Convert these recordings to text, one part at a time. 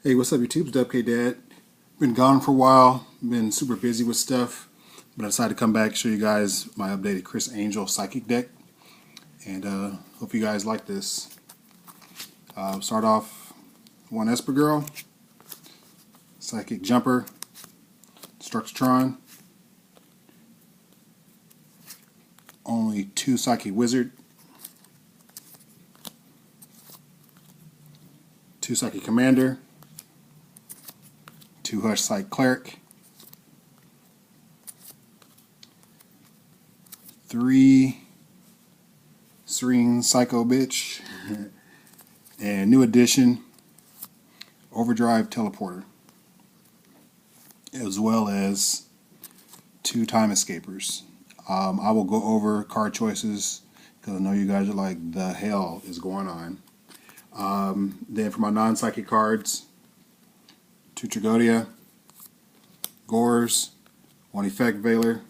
Hey, what's up, YouTube? It's WK Been gone for a while, been super busy with stuff, but I decided to come back and show you guys my updated Criss Angel Psychic deck, and hope you guys like this. Start off one Esper Girl, Psychic Jumper, Structratron, only two Psychic Wizard, two Psychic Commander, two Hush Psych Cleric, three Serene Psycho Bitch, and new addition Overdrive Teleporter, as well as two Time Escapers. I will go over card choices because I know you guys are like, the hell is going on. Then for my non-psychic cards, two Tragodia, Gores, one Effect Veiler,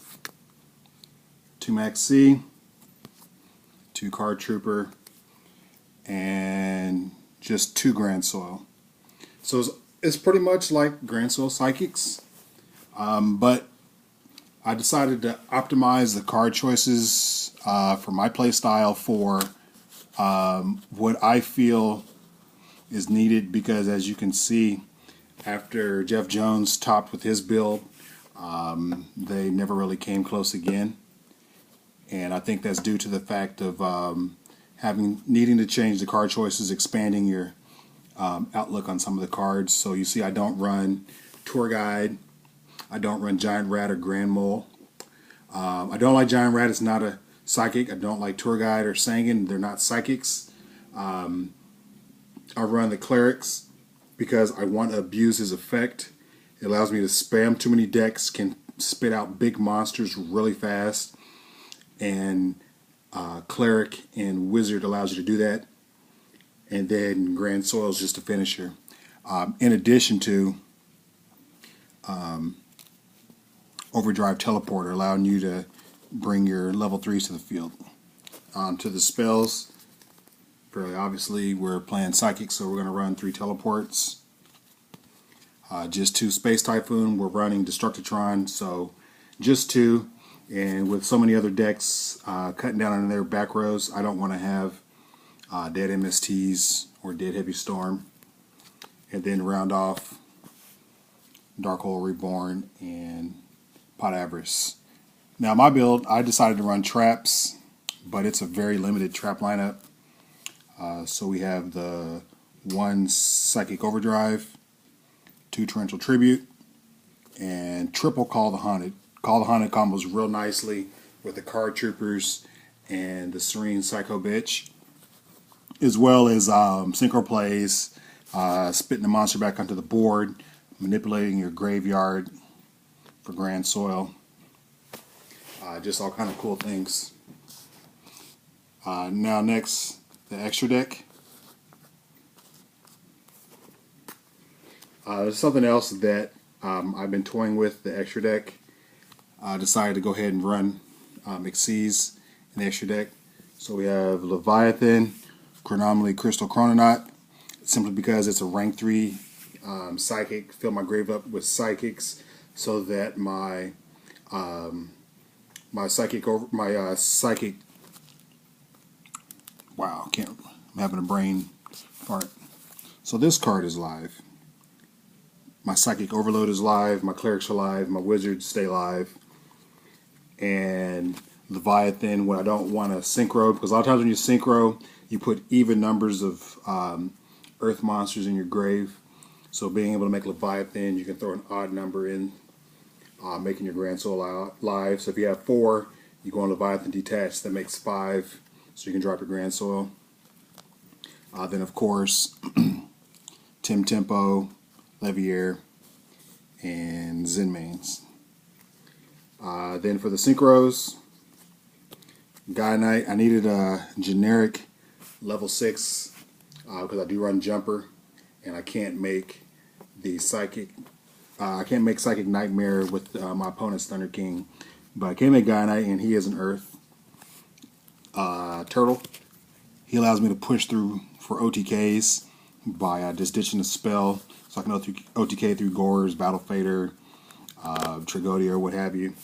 two Max C, two Card Trooper, and just two Grand Soil. So it's pretty much like Grand Soil Psychics, but I decided to optimize the card choices for my play style for what I feel is needed, because as you can see, after Jeff Jones topped with his build, they never really came close again. And I think that's due to the fact of needing to change the card choices, expanding your outlook on some of the cards. So you see, I don't run Tour Guide, I don't run Giant Rat or Grand Mole. I don't like Giant Rat, it's not a psychic. I don't like Tour Guide or Sanguine, they're not psychics. I run the Clerics because I want to abuse his effect. It allows me to spam too many decks, can spit out big monsters really fast, and Cleric and Wizard allows you to do that. And then Grand Soil is just a finisher. In addition to Overdrive Teleporter, allowing you to bring your level 3s to the field. To the spells, fairly obviously we're playing Psychic, so we're going to run 3 teleports. Just 2 Space Typhoon, we're running Destructitron, so just 2. And with so many other decks cutting down on their back rows, I don't want to have dead MSTs or dead Heavy Storm. And then round off Dark-Hole Reborn and Pot Avarice. Now my build, I decided to run traps, but it's a very limited trap lineup. So we have the 1 Psychic Overdrive, 2 Torrential Tribute, and triple Call the Haunted. Call the Haunted combos real nicely with the Card Troopers and the Serene Psycho Bitch, as well as synchro plays, spitting the monster back onto the board, manipulating your graveyard for Grand Soil, just all kind of cool things. Now next, the extra deck. There's something else that I've been toying with the extra deck. I decided to go ahead and run Xyz in the extra deck. So we have Leviathan, Chronomaly Crystal Chrononaut, simply because it's a rank 3 psychic. Fill my grave up with psychics so that my psychic wow, I'm having a brain fart. So this card is live. My Psychic Overload is live, my Clerics are live, my Wizards stay live. And Leviathan, when I don't want to synchro, because a lot of times when you synchro, you put even numbers of earth monsters in your grave. So being able to make Leviathan, you can throw an odd number in, making your Grand Soul live. So if you have 4, you go on Leviathan Detached, that makes 5, so you can drop your Grand Soil. Then of course, Tim Tempo, Levier, and Zen Mains. Then for the synchros, Guy Knight, I needed a generic level 6 because I do run Jumper, and I can't make the Psychic. I can't make Psychic Nightmare with my opponent's Thunder King, but I can make Guy Knight, and he is an Earth Turtle. He allows me to push through for OTKs by just ditching a spell, so I can OTK through Gores, Battle Fader, Tragodia, or what have you.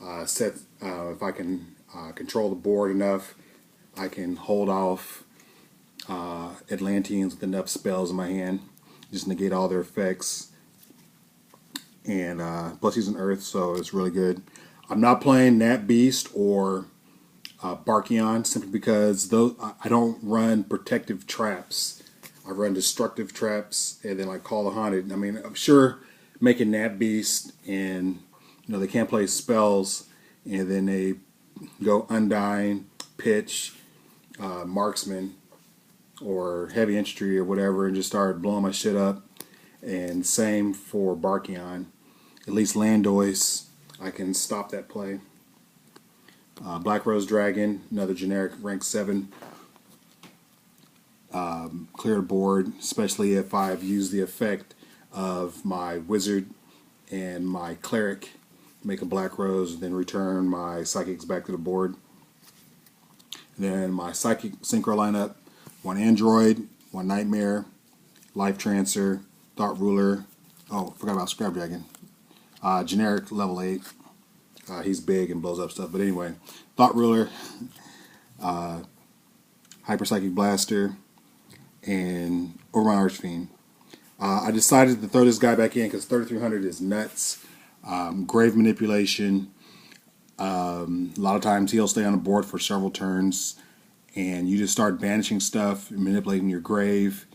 If I can control the board enough, I can hold off Atlanteans with enough spells in my hand, just negate all their effects. And plus he's an Earth, so it's really good. I'm not playing Nat Beast or Barkion simply because I don't run protective traps. I run destructive traps, and then like Call the Haunted. I mean, I'm sure making Nat Beast and they can't play spells, and then they go Undying, Pitch, Marksman, or Heavy Infantry or whatever, and just start blowing my shit up. And same for Barkion. At least Landois, I can stop that play. Black Rose Dragon, another generic rank 7. Clear the board, especially if I've used the effect of my Wizard and my Cleric. Make a Black Rose, then return my Psychics back to the board. Then my Psychic Synchro lineup: 1 Android, 1 Nightmare, Life Trancer, Thought Ruler. Oh, forgot about Scrap Dragon. Generic level 8. He's big and blows up stuff. But anyway, Thought Ruler, Hyper Psychic Blaster, and Overmind Archfiend. I decided to throw this guy back in because 3300 is nuts. Grave Manipulation. A lot of times he'll stay on the board for several turns, and you just start banishing stuff, manipulating your grave.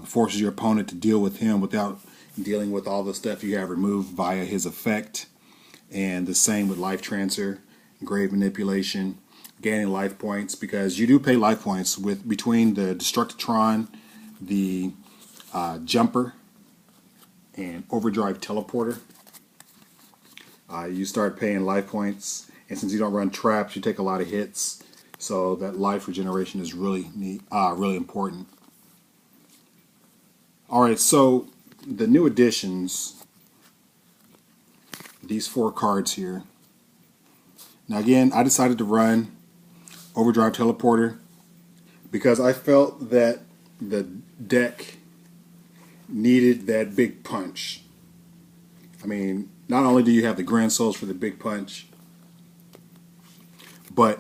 Forces your opponent to deal with him without dealing with all the stuff you have removed via his effect. And the same with Life Trancer, Grave Manipulation, gaining life points, because you do pay life points between the Destructitron, the Jumper, and Overdrive Teleporter. You start paying life points, and since you don't run traps, you take a lot of hits, so that life regeneration is really neat, really important. Alright, so the new additions, these 4 cards here. Now again, I decided to run Overdrive Teleporter because I felt that the deck needed that big punch. I mean, not only do you have the Grand Souls for the big punch, but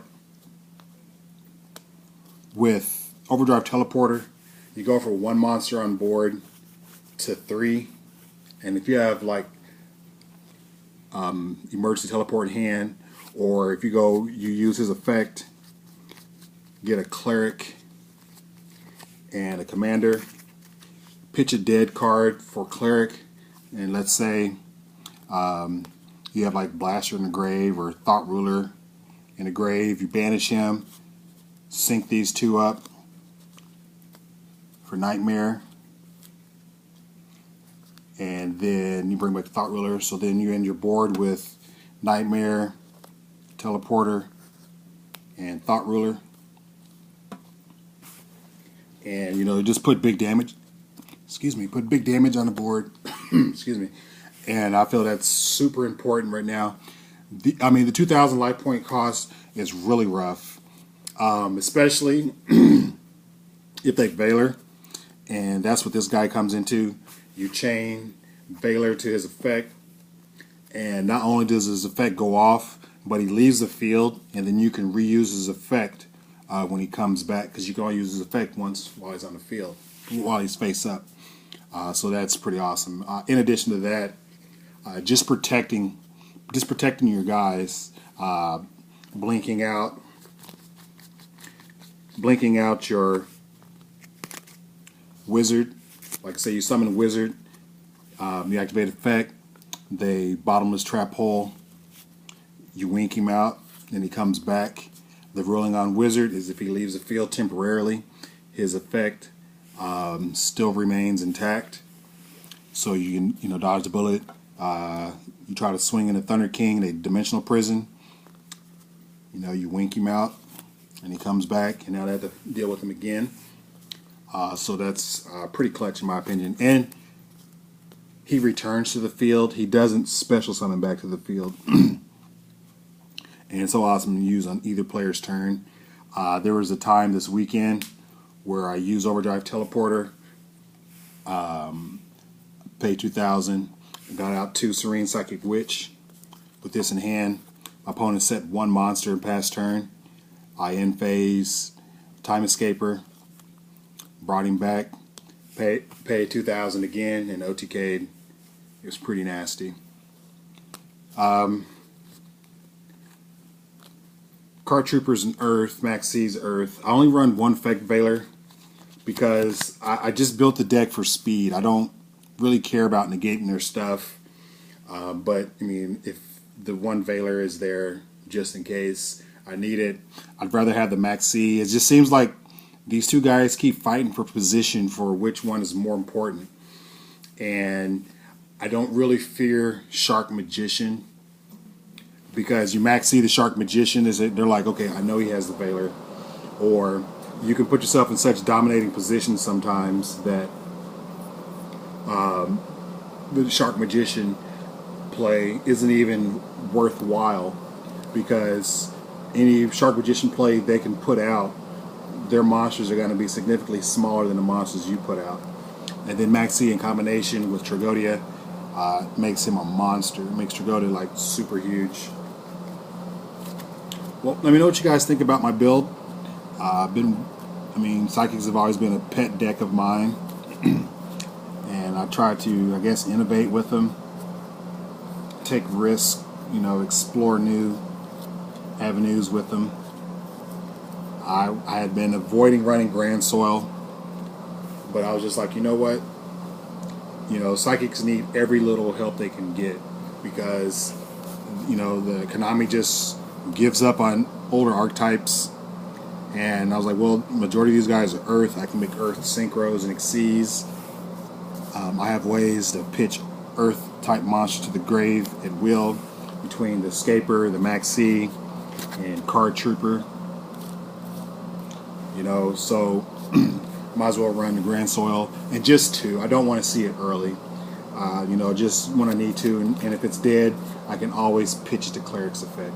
with Overdrive Teleporter, you go for 1 monster on board to 3, and if you have like Emergency Teleport in hand, or if you use his effect, get a Cleric and a Commander, pitch a dead card for Cleric, and let's say you have like Blaster in the grave or Thought Ruler in the grave, you banish him, sync these 2 up for Nightmare, and then you bring back the Thought Ruler, so then you end your board with Nightmare, Teleporter, and Thought Ruler. And just put big damage, put big damage on the board. Excuse me. And I feel that's super important right now. The 2,000 life point cost is really rough, especially if they Veiler, and that's what this guy comes into. You chain Veiler to his effect, and not only does his effect go off, but he leaves the field, and then you can reuse his effect when he comes back, because you can only use his effect once while he's on the field, while he's face up. So that's pretty awesome. In addition to that, just protecting your guys, blinking out your Wizard. Like I say, you summon a Wizard, you activate effect, they Bottomless Trap Hole, you wink him out, and he comes back. The ruling on Wizard is if he leaves the field temporarily, his effect still remains intact. So you can dodge the bullet. You try to swing in a Thunder King, a Dimensional Prison. You wink him out, and he comes back, and now they have to deal with him again. So that's pretty clutch in my opinion. And he returns to the field. He doesn't special summon back to the field. And it's so awesome to use on either player's turn. There was a time this weekend where I used Overdrive Teleporter Paid 2,000. Got out 2 Serene Psychic Witch with this in hand. My opponent set 1 monster in past turn. I end phase Time Escaper. Brought him back. Paid 2,000 again and OTK'd. It was pretty nasty. Card Troopers and Earth, Max C's Earth. I only run 1 Fake Veiler because I just built the deck for speed. I don't really care about negating their stuff. But, I mean, if the 1 Veiler is there just in case I need it, I'd rather have the Max C. It just seems like these 2 guys keep fighting for position for which one is more important. And I don't really fear Shark Magician because you Max C the Shark Magician, they're like, okay, I know he has the Veiler. Or you can put yourself in such dominating positions sometimes that the Shark Magician play isn't even worthwhile, because any Shark Magician play they can put out, their monsters are going to be significantly smaller than the monsters you put out. And then Max C in combination with Tragodia makes him a monster. It makes Tragodia like super huge. Well, let me know what you guys think about my build. Psychics have always been a pet deck of mine. And I try to, I guess, innovate with them. Take risks, explore new avenues with them. I had been avoiding running Grand Soil, but I was just like, you know what? Psychics need every little help they can get, because, the Konami just gives up on older archetypes. And I was like, well, majority of these guys are Earth. I can make Earth Synchros and Xyz. I have ways to pitch Earth-type monsters to the grave at will between the Escaper, the Max C, and Card Trooper. So might as well run the Grand Soil. And just 2. I don't want to see it early. Just when I need to. And if it's dead, I can always pitch it to Cleric's Effect.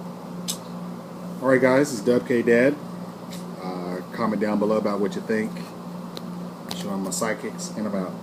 Alright guys, it's Dub-K Dad. Comment down below about what you think. Showing my psychics, and I'm out.